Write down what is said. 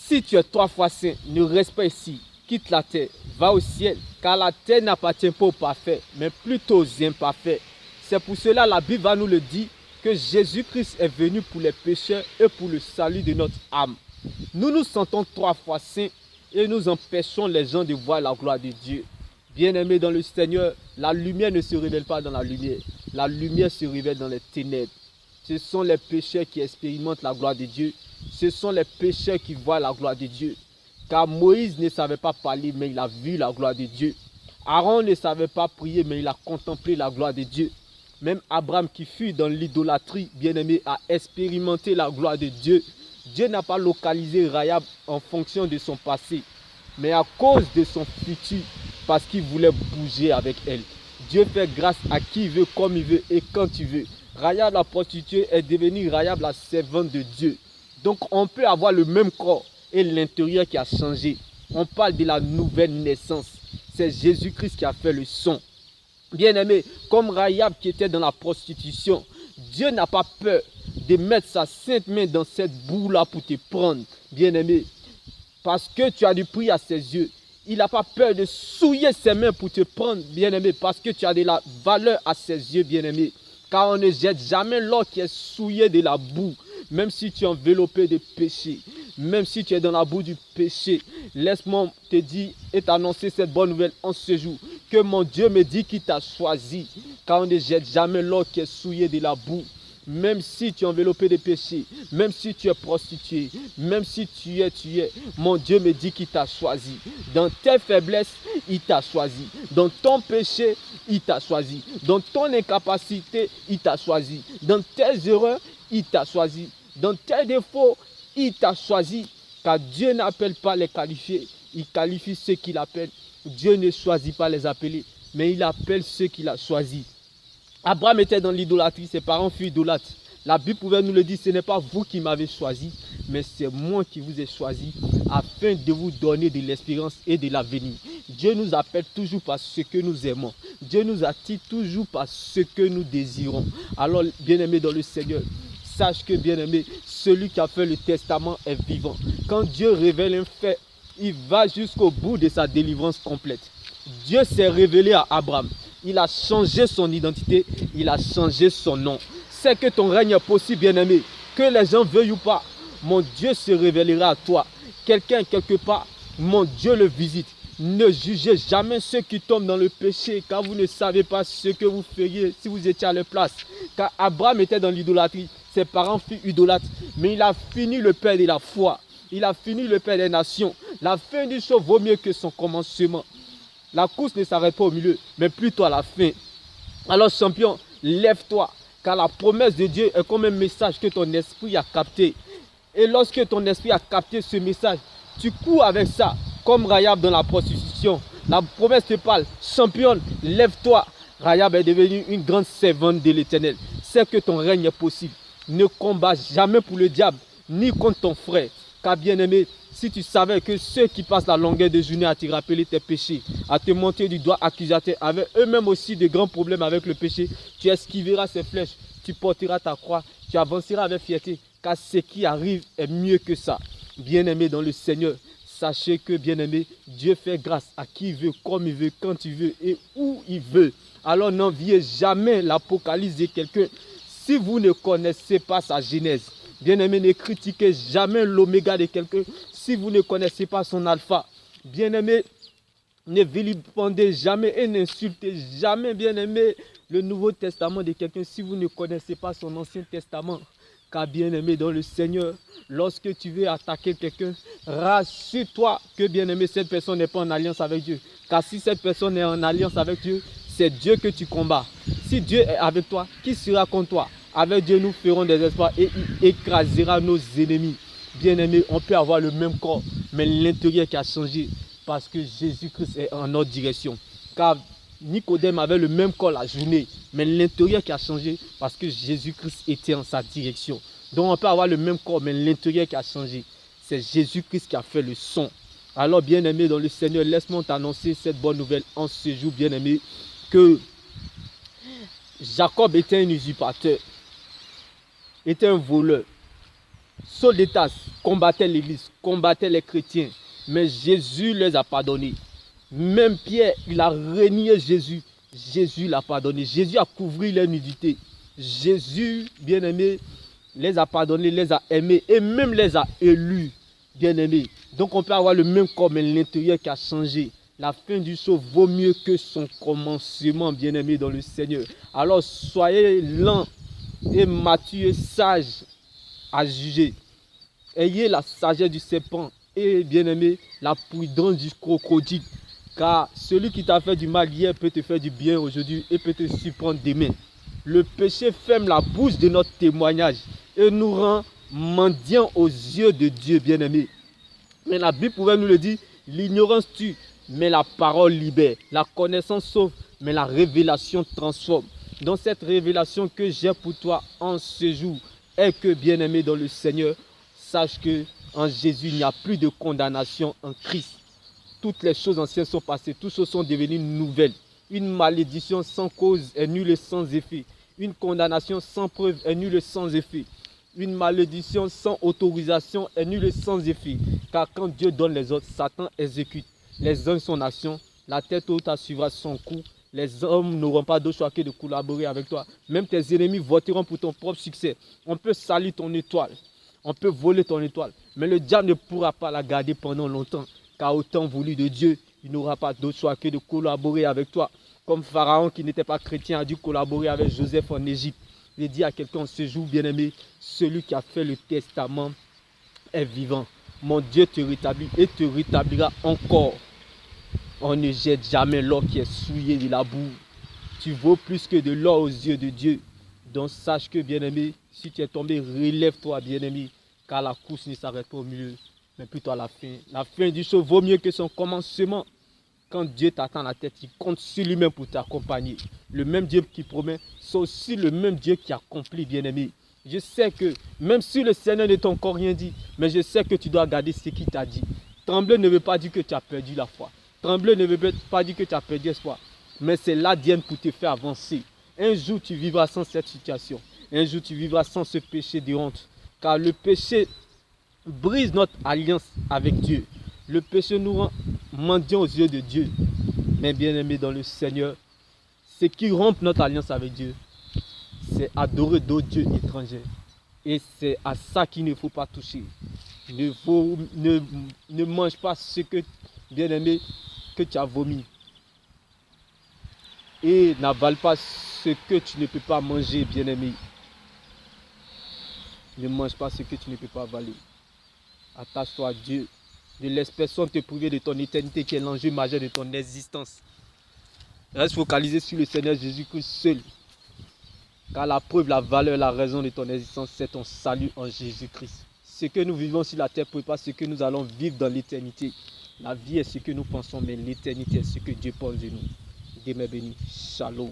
Si tu es 3 fois saint, ne reste pas ici. Quitte la terre, va au ciel, car la terre n'appartient pas aux parfaits, mais plutôt aux imparfaits. C'est pour cela la Bible va nous le dire que Jésus-Christ est venu pour les pécheurs et pour le salut de notre âme. Nous nous sentons 3 fois saints et nous empêchons les gens de voir la gloire de Dieu. Bien-aimés dans le Seigneur, la lumière ne se révèle pas dans la lumière. La lumière se révèle dans les ténèbres. Ce sont les pécheurs qui expérimentent la gloire de Dieu. Ce sont les pécheurs qui voient la gloire de Dieu. Car Moïse ne savait pas parler, mais il a vu la gloire de Dieu. Aaron ne savait pas prier, mais il a contemplé la gloire de Dieu. Même Abraham qui fut dans l'idolâtrie, bien-aimé, a expérimenté la gloire de Dieu. Dieu n'a pas localisé Rahab en fonction de son passé, mais à cause de son futur, parce qu'il voulait bouger avec elle. Dieu fait grâce à qui il veut, comme il veut et quand il veut. Rahab la prostituée est devenue Rahab la servante de Dieu. Donc on peut avoir le même corps et l'intérieur qui a changé. On parle de la nouvelle naissance. C'est Jésus-Christ qui a fait le son. Bien-aimé, comme Rahab qui était dans la prostitution, Dieu n'a pas peur de mettre sa sainte main dans cette boue-là pour te prendre. Bien-aimé, parce que tu as du prix à ses yeux. Il n'a pas peur de souiller ses mains pour te prendre, bien-aimé, parce que tu as de la valeur à ses yeux, bien-aimé. Car on ne jette jamais l'or qui est souillé de la boue, même si tu es enveloppé de péché, même si tu es dans la boue du péché. Laisse-moi te dire et t'annoncer cette bonne nouvelle en ce jour, que mon Dieu me dit qu'il t'a choisi, car on ne jette jamais l'or qui est souillé de la boue. Même si tu es enveloppé de péché, même si tu es prostitué, même si tu es, mon Dieu me dit qu'il t'a choisi. Dans tes faiblesses, il t'a choisi. Dans ton péché, il t'a choisi. Dans ton incapacité, il t'a choisi. Dans tes erreurs, il t'a choisi. Dans tes défauts, il t'a choisi. Car Dieu n'appelle pas les qualifiés, il qualifie ceux qu'il appelle. Dieu ne choisit pas les appelés, mais il appelle ceux qu'il a choisis. Abraham était dans l'idolâtrie, ses parents furent idolâtres. La Bible pouvait nous le dire, ce n'est pas vous qui m'avez choisi, mais c'est moi qui vous ai choisi afin de vous donner de l'espérance et de l'avenir. Dieu nous appelle toujours par ce que nous aimons. Dieu nous attire toujours par ce que nous désirons. Alors, bien-aimé dans le Seigneur, sache que, bien-aimé, celui qui a fait le testament est vivant. Quand Dieu révèle un fait, il va jusqu'au bout de sa délivrance complète. Dieu s'est révélé à Abraham. Il a changé son identité, il a changé son nom. C'est que ton règne est possible, bien-aimé. Que les gens veuillent ou pas, mon Dieu se révélera à toi. Quelqu'un, quelque part, mon Dieu le visite. Ne jugez jamais ceux qui tombent dans le péché, car vous ne savez pas ce que vous feriez si vous étiez à leur place. Car Abraham était dans l'idolâtrie, ses parents furent idolâtres, mais il a fini le père de la foi. Il a fini le père des nations. La fin du show vaut mieux que son commencement. La course ne s'arrête pas au milieu, mais plutôt à la fin. Alors champion, lève-toi, car la promesse de Dieu est comme un message que ton esprit a capté. Et lorsque ton esprit a capté ce message, tu cours avec ça, comme Rahab dans la prostitution. La promesse te parle, championne, lève-toi. Rahab est devenue une grande servante de l'Éternel. C'est que ton règne est possible. Ne combats jamais pour le diable, ni contre ton frère. Car bien aimé, si tu savais que ceux qui passent la longueur de journée à te rappeler tes péchés, à te monter du doigt accusateur, avaient eux-mêmes aussi de grands problèmes avec le péché, tu esquiveras ces flèches, tu porteras ta croix, tu avanceras avec fierté, car ce qui arrive est mieux que ça. Bien-aimé dans le Seigneur, sachez que, bien-aimé, Dieu fait grâce à qui il veut, comme il veut, quand il veut et où il veut. Alors n'enviez jamais l'Apocalypse de quelqu'un si vous ne connaissez pas sa genèse. Bien-aimé, ne critiquez jamais l'oméga de quelqu'un si vous ne connaissez pas son alpha. Bien-aimé, ne vilipendez jamais et n'insultez jamais, bien-aimé, le Nouveau Testament de quelqu'un si vous ne connaissez pas son Ancien Testament. Car bien-aimé dans le Seigneur, lorsque tu veux attaquer quelqu'un, rassure-toi que, bien-aimé, cette personne n'est pas en alliance avec Dieu. Car si cette personne est en alliance avec Dieu, c'est Dieu que tu combats. Si Dieu est avec toi, qui sera contre toi? Avec Dieu, nous ferons des espoirs et il écrasera nos ennemis. Bien-aimés, on peut avoir le même corps, mais l'intérieur qui a changé parce que Jésus-Christ est en notre direction. Car Nicodème avait le même corps la journée, mais l'intérieur qui a changé parce que Jésus-Christ était en sa direction. Donc on peut avoir le même corps, mais l'intérieur qui a changé. C'est Jésus-Christ qui a fait le son. Alors bien-aimé dans le Seigneur, laisse-moi t'annoncer cette bonne nouvelle en ce jour, bien-aimé, que Jacob était un usurpateur, était un voleur. soldats combattaient l'Église, combattaient les chrétiens, mais Jésus les a pardonnés. Même Pierre, il a renié Jésus. Jésus l'a pardonné. Jésus a couvert leur nudité. Jésus, bien-aimé, les a pardonnés, les a aimés et même les a élus, bien-aimés. Donc on peut avoir le même corps, mais l'intérieur qui a changé. La fin du show vaut mieux que son commencement, bien-aimé dans le Seigneur. Alors soyez lents et matures, sages à juger. Ayez la sagesse du serpent et, bien-aimé, la prudence du crocodile. Car celui qui t'a fait du mal hier peut te faire du bien aujourd'hui et peut te surprendre demain. Le péché ferme la bouche de notre témoignage et nous rend mendiants aux yeux de Dieu, bien-aimé. Mais la Bible pouvait nous le dire, l'ignorance tue, mais la parole libère. La connaissance sauve, mais la révélation transforme. Dans cette révélation que j'ai pour toi en ce jour, est que, bien-aimé dans le Seigneur, sache que en Jésus, il n'y a plus de condamnation en Christ. Toutes les choses anciennes sont passées, toutes choses sont devenues nouvelles. Une malédiction sans cause est nulle et sans effet. Une condamnation sans preuve est nulle et sans effet. Une malédiction sans autorisation est nulle et sans effet. Car quand Dieu donne les ordres, Satan exécute. Les hommes son action, la tête haute suivra son coup. Les hommes n'auront pas d'autre choix que de collaborer avec toi. Même tes ennemis voteront pour ton propre succès. On peut salir ton étoile, on peut voler ton étoile, mais le diable ne pourra pas la garder pendant longtemps. Car au temps voulu de Dieu, il n'aura pas d'autre choix que de collaborer avec toi. Comme Pharaon qui n'était pas chrétien a dû collaborer avec Joseph en Égypte. Il dit à quelqu'un ce jour, bien-aimé, celui qui a fait le testament est vivant. Mon Dieu te rétablit et te rétablira encore. On ne jette jamais l'or qui est souillé de la boue. Tu vaux plus que de l'or aux yeux de Dieu. Donc sache que, bien-aimé, si tu es tombé, relève-toi, bien-aimé, car la course ne s'arrête pas au milieu, mais plutôt à la fin. La fin du show vaut mieux que son commencement. Quand Dieu t'attend à la tête, il compte sur lui-même pour t'accompagner. Le même Dieu qui promet, c'est aussi le même Dieu qui accomplit, bien-aimé. Je sais que, même si le Seigneur ne t'a encore rien dit, mais je sais que tu dois garder ce qu'il t'a dit. Trembler ne veut pas dire que tu as perdu la foi. Trembler ne veut pas dire que tu as perdu espoir. Mais c'est l'ADN pour te faire avancer. Un jour, tu vivras sans cette situation. Un jour, tu vivras sans ce péché de honte. Car le péché brise notre alliance avec Dieu. Le péché nous rend mendiants aux yeux de Dieu. Mais bien-aimés dans le Seigneur, ce qui rompt notre alliance avec Dieu, c'est adorer d'autres dieux étrangers. Et c'est à ça qu'il ne faut pas toucher. Ne mange pas ce que, bien-aimé, que tu as vomi. Et n'avale pas ce que tu ne peux pas manger, bien-aimé. Ne mange pas ce que tu ne peux pas avaler. Attache-toi à Dieu. Ne laisse personne te priver de ton éternité qui est l'enjeu majeur de ton existence. Reste focalisé sur le Seigneur Jésus-Christ seul. Car la preuve, la valeur, la raison de ton existence, c'est ton salut en Jésus-Christ. Ce que nous vivons sur la terre, pas ce que nous allons vivre dans l'éternité. La vie est ce que nous pensons, mais l'éternité est ce que Dieu pense de nous. Dieu m'est béni. Shalom.